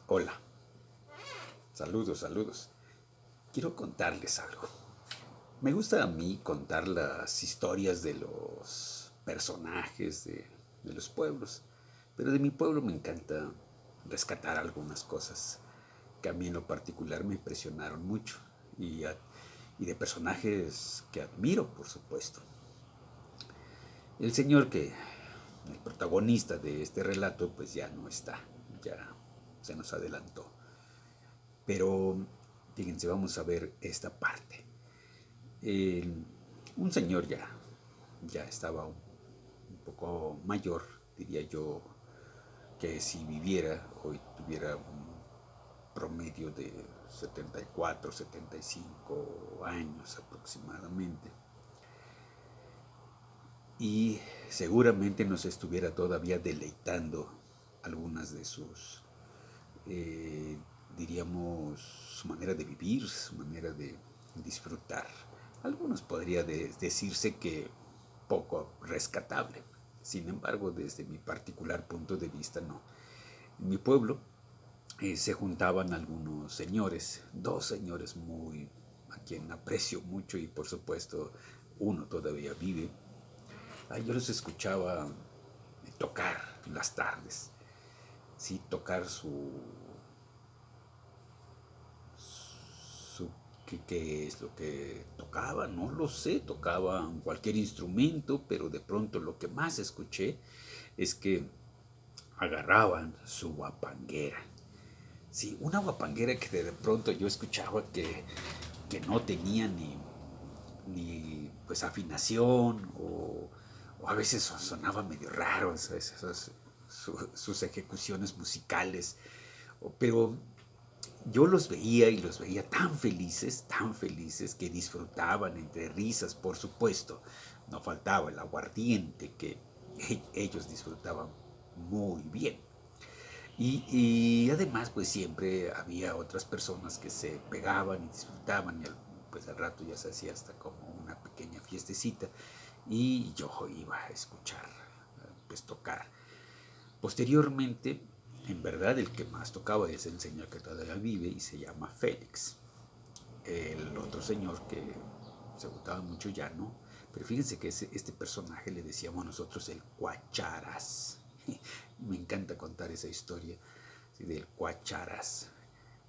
Hola, saludos, saludos. Quiero contarles algo. Me gusta a mí contar las historias de los personajes de los pueblos, pero de mi pueblo me encanta rescatar algunas cosas que a mí en lo particular me impresionaron mucho y de personajes que admiro, por supuesto. El señor el protagonista de este relato, pues ya no está, ya se nos adelantó. Pero fíjense, vamos a ver esta parte. El- un señor ya estaba un poco mayor, diría yo, que si viviera hoy tuviera un promedio de 74, 75 años aproximadamente. Y seguramente nos estuviera todavía deleitando algunas de sus, eh, diríamos, su manera de vivir, su manera de disfrutar. Algunos podría decirse que poco rescatable. Sin embargo, desde mi particular punto de vista, no. En mi pueblo se juntaban algunos señores, dos señores muy a quien aprecio mucho y por supuesto uno todavía vive. Yo los escuchaba tocar en las tardes, sí, tocar ¿qué es lo que tocaba? No lo sé, tocaban cualquier instrumento, pero de pronto lo que más escuché es que agarraban su guapanguera. Sí, una guapanguera que de pronto yo escuchaba que no tenía ni pues afinación o a veces sonaba medio raro sus ejecuciones musicales, pero yo los veía y los veía tan felices que disfrutaban entre risas, por supuesto. No faltaba el aguardiente que ellos disfrutaban muy bien. Y además, pues siempre había otras personas que se pegaban y disfrutaban, y pues al rato ya se hacía hasta como una pequeña fiestecita, y yo iba a escuchar, pues tocar. Posteriormente, en verdad, el que más tocaba es el señor que todavía vive y se llama Félix. El otro señor que se gustaba mucho ya no, pero fíjense que este personaje le decíamos nosotros el Cuacharas. Me encanta contar esa historia, ¿sí? Del Cuacharas.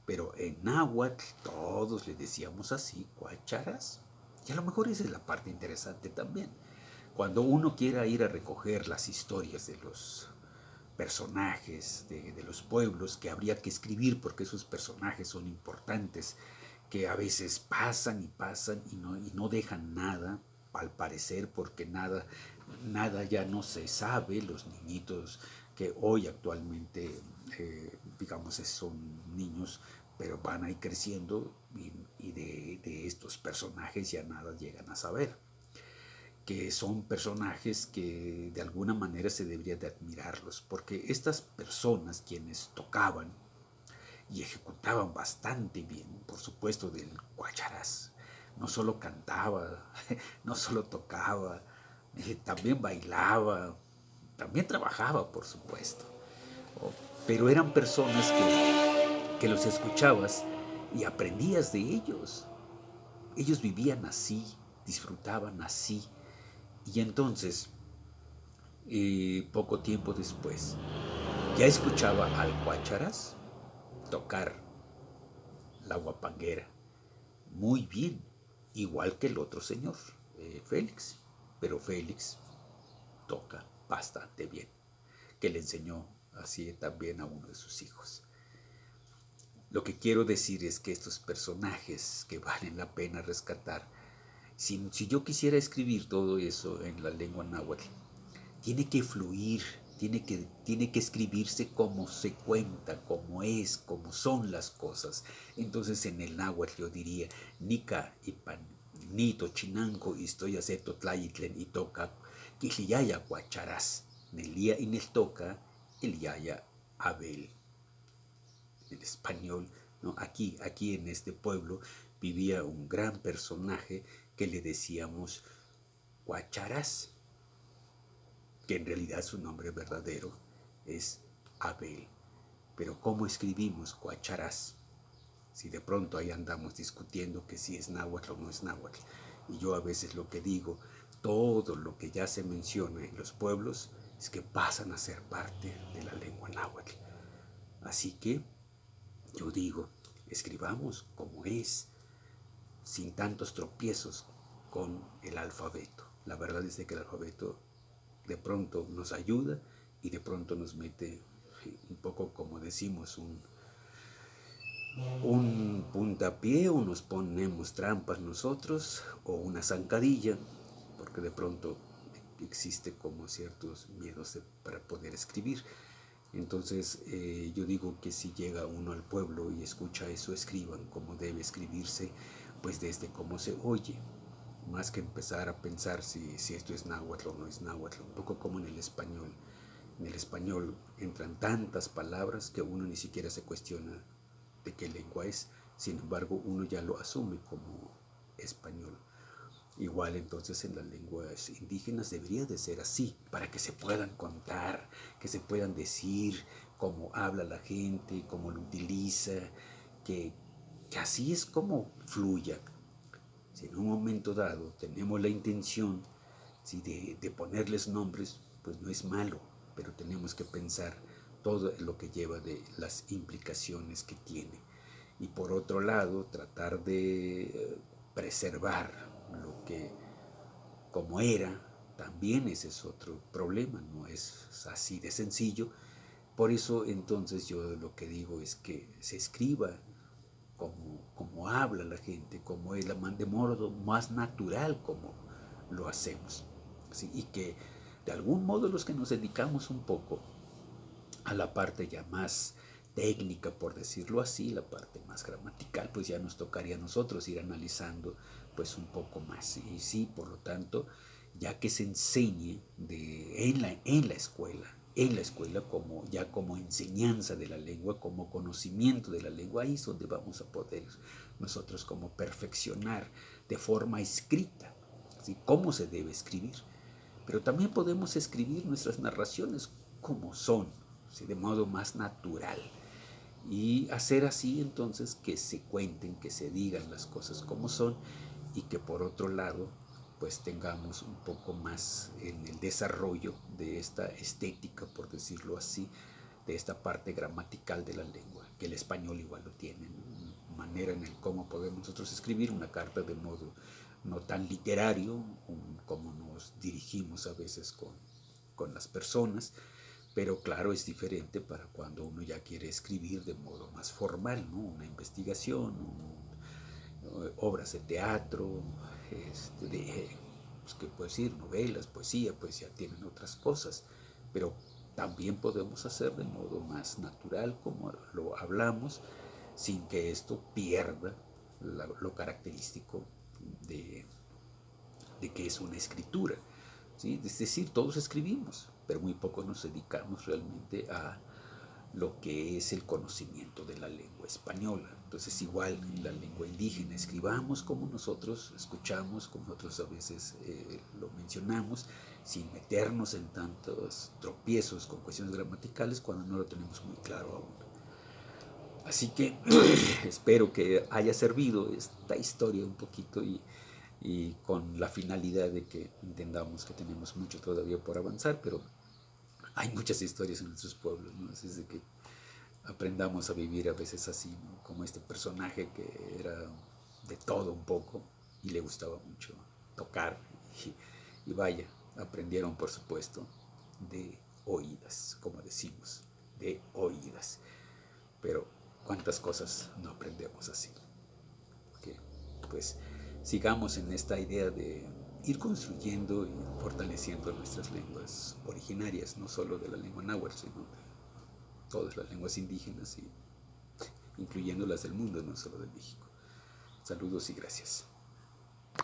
Pero en náhuatl todos le decíamos así, Cuacharas. Y a lo mejor esa es la parte interesante también. Cuando uno quiera ir a recoger las historias de los personajes de los pueblos que habría que escribir porque esos personajes son importantes, que a veces pasan y no dejan nada, al parecer, porque nada ya no se sabe. Los niñitos que hoy actualmente, digamos, son niños, pero van a ir creciendo y de estos personajes ya nada llegan a saber, que son personajes que de alguna manera se debería de admirarlos, porque estas personas quienes tocaban y ejecutaban bastante bien, por supuesto del Guacharas, no solo cantaba, no solo tocaba, también bailaba, también trabajaba, por supuesto, oh, pero eran personas que los escuchabas y aprendías de ellos. Ellos vivían así, disfrutaban así, y entonces poco tiempo después, ya escuchaba al Guacharas tocar la guapanguera muy bien, igual que el otro señor, Félix. Pero Félix toca bastante bien, que le enseñó así también a uno de sus hijos. Lo que quiero decir es que estos personajes que valen la pena rescatar, si yo quisiera escribir todo eso en la lengua náhuatl, tiene que fluir, tiene que escribirse como se cuenta, como es, como son las cosas. Entonces en el náhuatl yo diría, Nica ipan, nito chinanco, estoy aceto tlaitlen y toca, quillaya guacharas, nelia y toca, el yaya abel. En español, ¿no? Aquí en este pueblo vivía un gran personaje que le decíamos guacharas, que en realidad su nombre verdadero es Abel. pero ¿cómo escribimos cuacharás? Si de pronto ahí andamos discutiendo que si es náhuatl o no es náhuatl. Y yo a veces lo que digo, todo lo que ya se menciona en los pueblos es que pasan a ser parte de la lengua náhuatl. Así que yo digo, escribamos como es, sin tantos tropiezos con el alfabeto. La verdad es que el alfabeto de pronto nos ayuda y de pronto nos mete un poco, como decimos, un puntapié, o nos ponemos trampas nosotros, o una zancadilla, porque de pronto existe como ciertos miedos para poder escribir. Entonces yo digo que si llega uno al pueblo y escucha eso, escriban como debe escribirse, pues desde cómo se oye, más que empezar a pensar si esto es náhuatl o no es náhuatl, un poco como en el español. En el español entran tantas palabras que uno ni siquiera se cuestiona de qué lengua es, sin embargo uno ya lo asume como español. Igual entonces en las lenguas indígenas debería de ser así, para que se puedan contar, que se puedan decir cómo habla la gente, cómo lo utiliza, que, que así es como fluya. Si en un momento dado tenemos la intención, ¿sí?, de ponerles nombres, pues no es malo, pero tenemos que pensar todo lo que lleva de las implicaciones que tiene. Y por otro lado, tratar de preservar lo que como era, también ese es otro problema, no es así de sencillo. Por eso entonces yo lo que digo es que se escriba como habla la gente, como es de modo más natural como lo hacemos. ¿Sí? Y que de algún modo los que nos dedicamos un poco a la parte ya más técnica, por decirlo así, la parte más gramatical, pues ya nos tocaría a nosotros ir analizando pues un poco más. Y sí, por lo tanto, ya que se enseñe en la escuela como ya como enseñanza de la lengua, como conocimiento de la lengua, ahí es donde vamos a poder nosotros como perfeccionar de forma escrita, ¿sí?, cómo se debe escribir. Pero también podemos escribir nuestras narraciones como son, ¿sí?, de modo más natural. Y hacer así entonces que se cuenten, que se digan las cosas como son, y que por otro lado pues tengamos un poco más en el desarrollo de esta estética, por decirlo así, de esta parte gramatical de la lengua, que el español igual lo tiene, ¿no? Manera en el cómo podemos nosotros escribir una carta de modo no tan literario como nos dirigimos a veces con las personas, pero claro, es diferente para cuando uno ya quiere escribir de modo más formal, ¿no? Una investigación, obras de teatro, pues, ¿qué puedo decir? Novelas, poesía, pues ya tienen otras cosas, pero también podemos hacer de modo más natural, como lo hablamos, sin que esto pierda lo característico de, de que es una escritura, ¿sí? Es decir, todos escribimos, pero muy poco nos dedicamos realmente a lo que es el conocimiento de la lengua española. Entonces, igual en la lengua indígena, escribamos como nosotros escuchamos, como nosotros a veces lo mencionamos, sin meternos en tantos tropiezos con cuestiones gramaticales cuando no lo tenemos muy claro aún. Así que espero que haya servido esta historia un poquito y con la finalidad de que entendamos que tenemos mucho todavía por avanzar, pero hay muchas historias en nuestros pueblos, ¿no? Así es de que aprendamos a vivir a veces así, ¿no? Como este personaje que era de todo un poco y le gustaba mucho tocar y vaya, aprendieron por supuesto de oídas, como decimos, de oídas. Pero cuántas cosas no aprendemos así. Que pues sigamos en esta idea de ir construyendo y fortaleciendo nuestras lenguas originarias, no solo de la lengua náhuatl, sino de todas las lenguas indígenas, y incluyendo las del mundo, no solo de México. Saludos y gracias.